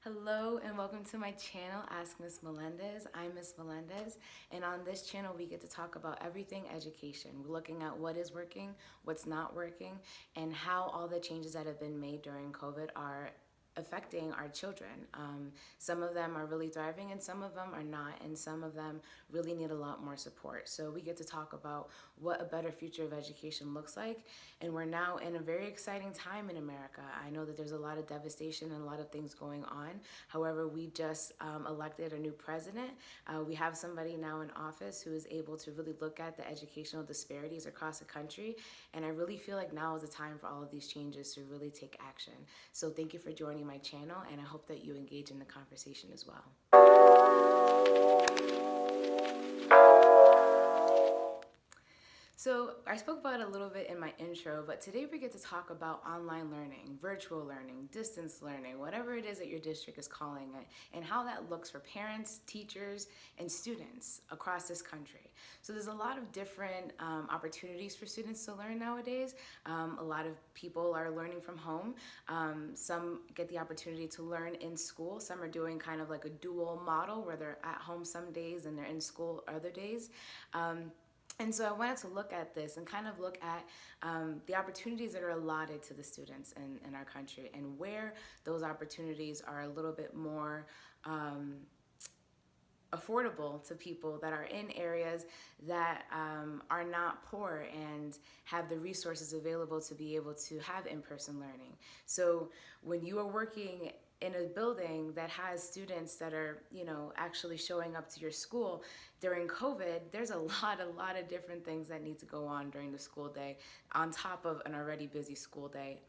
Hello and welcome to my channel, Ask Miss Melendez. I'm Miss Melendez, and on this channel we get to talk about everything education. We're looking at what is working, what's not working, and how all the changes that have been made during COVID are affecting our children. Some of them are really thriving and some of them are not, and some of them really need a lot more support. So we get to talk about what a better future of education looks like, and we're now in a very exciting time in America. I know that there's a lot of devastation and a lot of things going on. However, we just elected a new president. We have somebody now in office who is able to really look at the educational disparities across the country, and I really feel like now is the time for all of these changes to really take action. So thank you for joining my channel, and I hope that you engage in the conversation as well. So I spoke about it a little bit in my intro, but today we get to talk about online learning, virtual learning, distance learning, whatever it is that your district is calling it, and how that looks for parents, teachers, and students across this country. So there's a lot of different opportunities for students to learn nowadays. A lot of people are learning from home. Some get the opportunity to learn in school. Some are doing kind of like a dual model where they're at home some days and they're in school other days. And so I wanted to look at this and kind of look at the opportunities that are allotted to the students in our country, and where those opportunities are a little bit more affordable to people that are in areas that are not poor and have the resources available to be able to have in-person learning. So when you are working in a building that has students that are, actually showing up to your school during COVID, there's a lot of different things that need to go on during the school day on top of an already busy school day.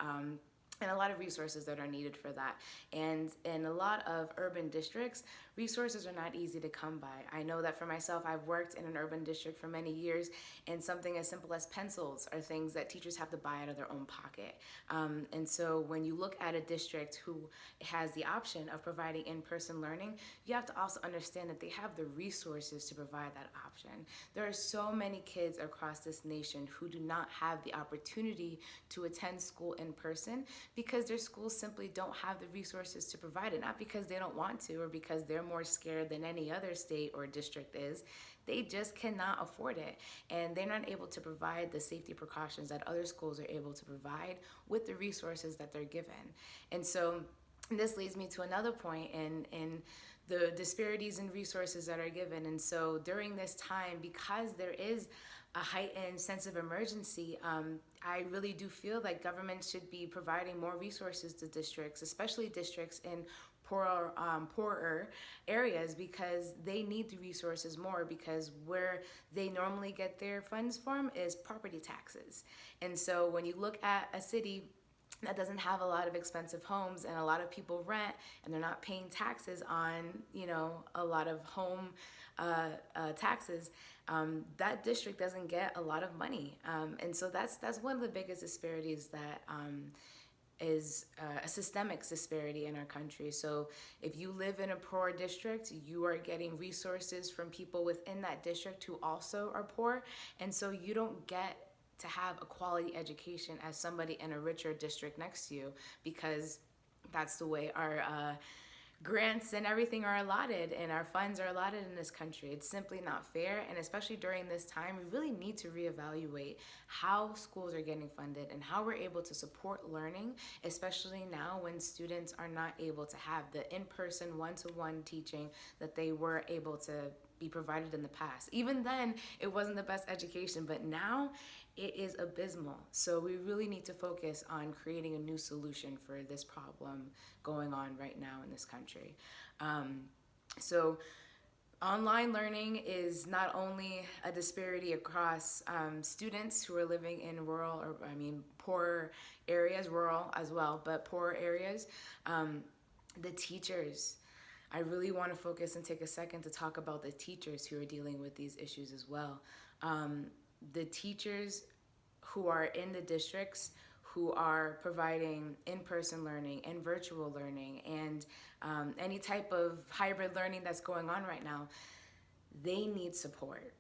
And a lot of resources that are needed for that. And in a lot of urban districts, resources are not easy to come by. I know that for myself, I've worked in an urban district for many years, and something as simple as pencils are things that teachers have to buy out of their own pocket. And so when you look at a district who has the option of providing in-person learning, you have to also understand that they have the resources to provide that option. There are so many kids across this nation who do not have the opportunity to attend school in person because their schools simply don't have the resources to provide it, not because they don't want to or because they're more scared than any other state or district is. They just cannot afford it, and they're not able to provide the safety precautions that other schools are able to provide with the resources that they're given. And so this leads me to another point in the disparities in resources that are given. And so during this time, because there is a heightened sense of emergency, I really do feel like government should be providing more resources to districts, especially districts in poorer areas, because they need the resources more, because where they normally get their funds from is property taxes. And so when you look at a city that doesn't have a lot of expensive homes and a lot of people rent and they're not paying taxes on, a lot of home taxes, that district doesn't get a lot of money. And so that's one of the biggest disparities that is a systemic disparity in our country. So if you live in a poor district, you are getting resources from people within that district who also are poor, and so you don't get to have a quality education as somebody in a richer district next to you, because that's the way our grants and everything are allotted and our funds are allotted in this country. It's simply not fair, and especially during this time, we really need to reevaluate how schools are getting funded and how we're able to support learning, especially now when students are not able to have the in-person one-to-one teaching that they were able to be provided in the past. Even then, it wasn't the best education, but now it is abysmal. So we really need to focus on creating a new solution for this problem going on right now in this country. So online learning is not only a disparity across students who are living in poor areas, rural as well, but poor areas. The teachers, I really want to focus and take a second to talk about the teachers who are dealing with these issues as well. The teachers who are in the districts who are providing in-person learning and virtual learning and any type of hybrid learning that's going on right now, they need support.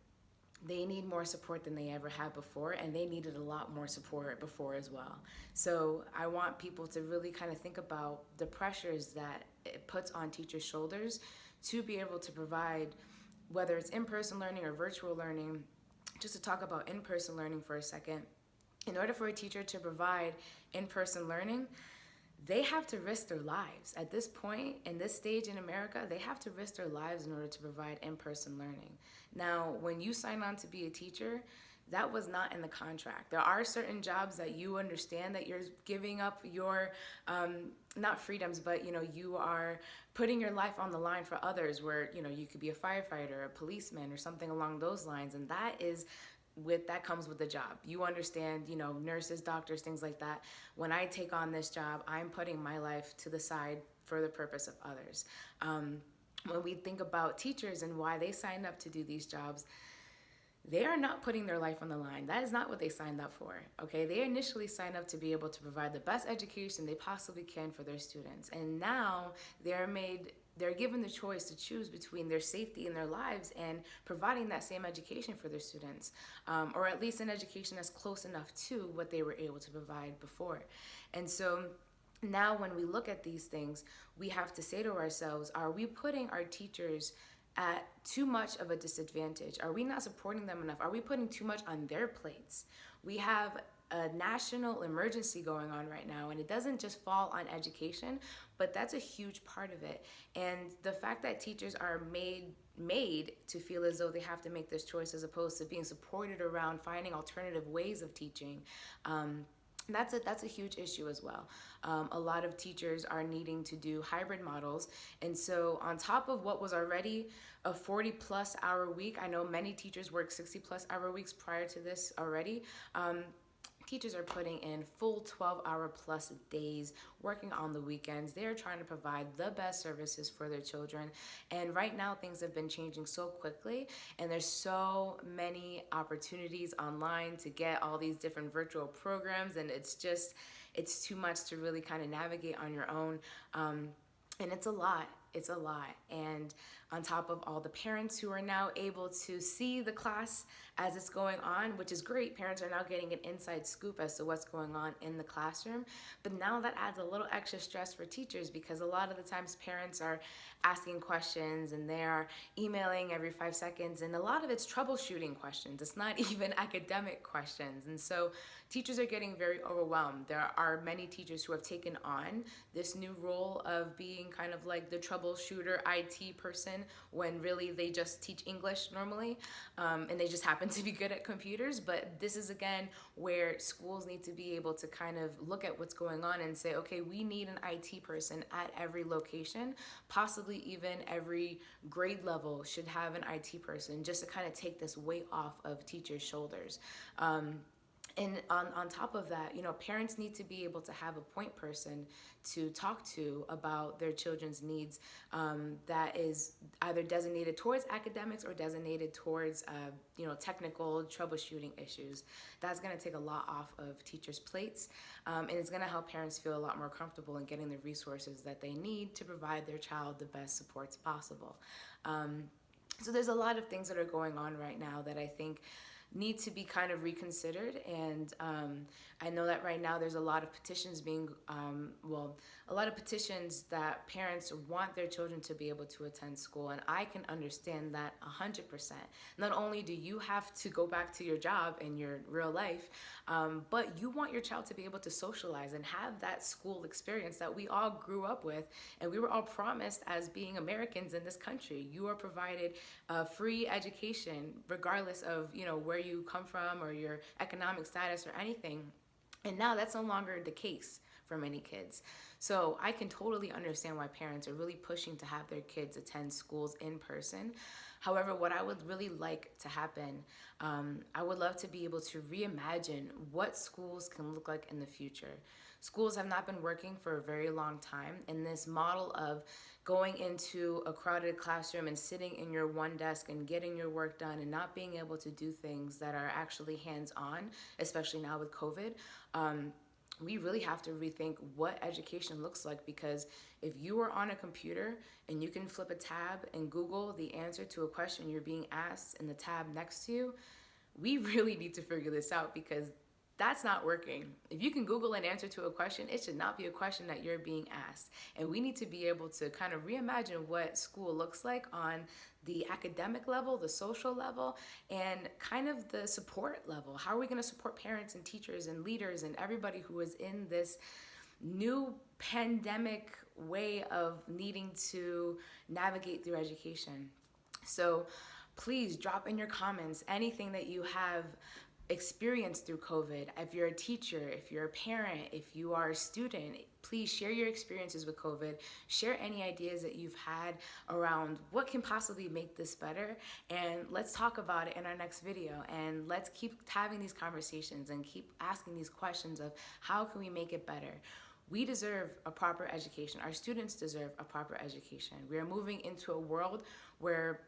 they need more support than they ever had before, and they needed a lot more support before as well. So I want people to really kind of think about the pressures that it puts on teachers' shoulders to be able to provide, whether it's in-person learning or virtual learning. Just to talk about in-person learning for a second, in order for a teacher to provide in-person learning, they have to risk their lives. At this point, in this stage in America, they have to risk their lives in order to provide in-person learning. Now, when you sign on to be a teacher, that was not in the contract. There are certain jobs that you understand that you're giving up your, not freedoms, but you are putting your life on the line for others, where you could be a firefighter, a policeman, or something along those lines, and that comes with the job. You understand, nurses, doctors, things like that. When I take on this job, I'm putting my life to the side for the purpose of others. When we think about teachers and why they signed up to do these jobs, they are not putting their life on the line. That is not what they signed up for, okay? They initially signed up to be able to provide the best education they possibly can for their students. And now they're given the choice to choose between their safety in their lives and providing that same education for their students, or at least an education that's close enough to what they were able to provide before. And so now when we look at these things, we have to say to ourselves, are we putting our teachers at too much of a disadvantage? Are we not supporting them enough? Are we putting too much on their plates? We have a national emergency going on right now, and it doesn't just fall on education, but that's a huge part of it. And the fact that teachers are made to feel as though they have to make this choice as opposed to being supported around finding alternative ways of teaching, that's a huge issue as well. A lot of teachers are needing to do hybrid models, and so on top of what was already a 40-plus hour week, I know many teachers work 60-plus hour weeks prior to this already. Teachers are putting in full 12-hour plus days, working on the weekends. They're trying to provide the best services for their children. And right now, things have been changing so quickly, and there's so many opportunities online to get all these different virtual programs, and it's too much to really kind of navigate on your own. And it's a lot. It's a lot. And on top of all the parents who are now able to see the class as it's going on, which is great. Parents are now getting an inside scoop as to what's going on in the classroom. But now that adds a little extra stress for teachers, because a lot of the times parents are asking questions and they are emailing every 5 seconds. And a lot of it's troubleshooting questions. It's not even academic questions. And so teachers are getting very overwhelmed. There are many teachers who have taken on this new role of being kind of like the troubleshooter IT person, when really they just teach English normally, and they just happen to be good at computers. But this is again where schools need to be able to kind of look at what's going on and say, okay, we need an IT person at every location, possibly even every grade level should have an IT person, just to kind of take this weight off of teachers' shoulders. And on top of that, parents need to be able to have a point person to talk to about their children's needs, that is either designated towards academics or designated towards, technical troubleshooting issues. That's going to take a lot off of teachers' plates, and it's going to help parents feel a lot more comfortable in getting the resources that they need to provide their child the best supports possible. So there's a lot of things that are going on right now that I think need to be kind of reconsidered. And I know that right now there's a lot of petitions a lot of petitions that parents want their children to be able to attend school. And I can understand that 100%. Not only do you have to go back to your job in your real life, but you want your child to be able to socialize and have that school experience that we all grew up with and we were all promised as being Americans in this country. You are provided free education regardless of where you come from or your economic status or anything. And now that's no longer the case for many kids. So I can totally understand why parents are really pushing to have their kids attend schools in person. However, what I would really like to happen, I would love to be able to reimagine what schools can look like in the future. Schools have not been working for a very long time, and this model of going into a crowded classroom and sitting in your one desk and getting your work done and not being able to do things that are actually hands-on, especially now with COVID, we really have to rethink what education looks like, because if you are on a computer and you can flip a tab and Google the answer to a question you're being asked in the tab next to you, we really need to figure this out, because that's not working. If you can Google an answer to a question, it should not be a question that you're being asked. And we need to be able to kind of reimagine what school looks like on the academic level, the social level, and kind of the support level. How are we going to support parents and teachers and leaders and everybody who is in this new pandemic way of needing to navigate through education? So please drop in your comments anything that you have experienced through COVID. If you're a teacher, if you're a parent, if you are a student, please share your experiences with COVID. Share any ideas that you've had around what can possibly make this better. And let's talk about it in our next video. And let's keep having these conversations and keep asking these questions of how can we make it better. We deserve a proper education. Our students deserve a proper education. We are moving into a world where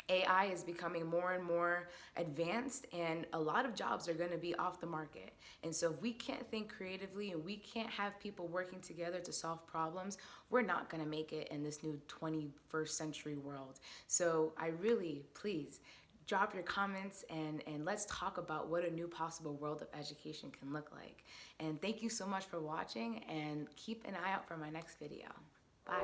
AI is becoming more and more advanced, and a lot of jobs are going to be off the market. And so if we can't think creatively and we can't have people working together to solve problems, we're not going to make it in this new 21st century world. So I really, please, drop your comments and let's talk about what a new possible world of education can look like. And thank you so much for watching, and keep an eye out for my next video. Bye.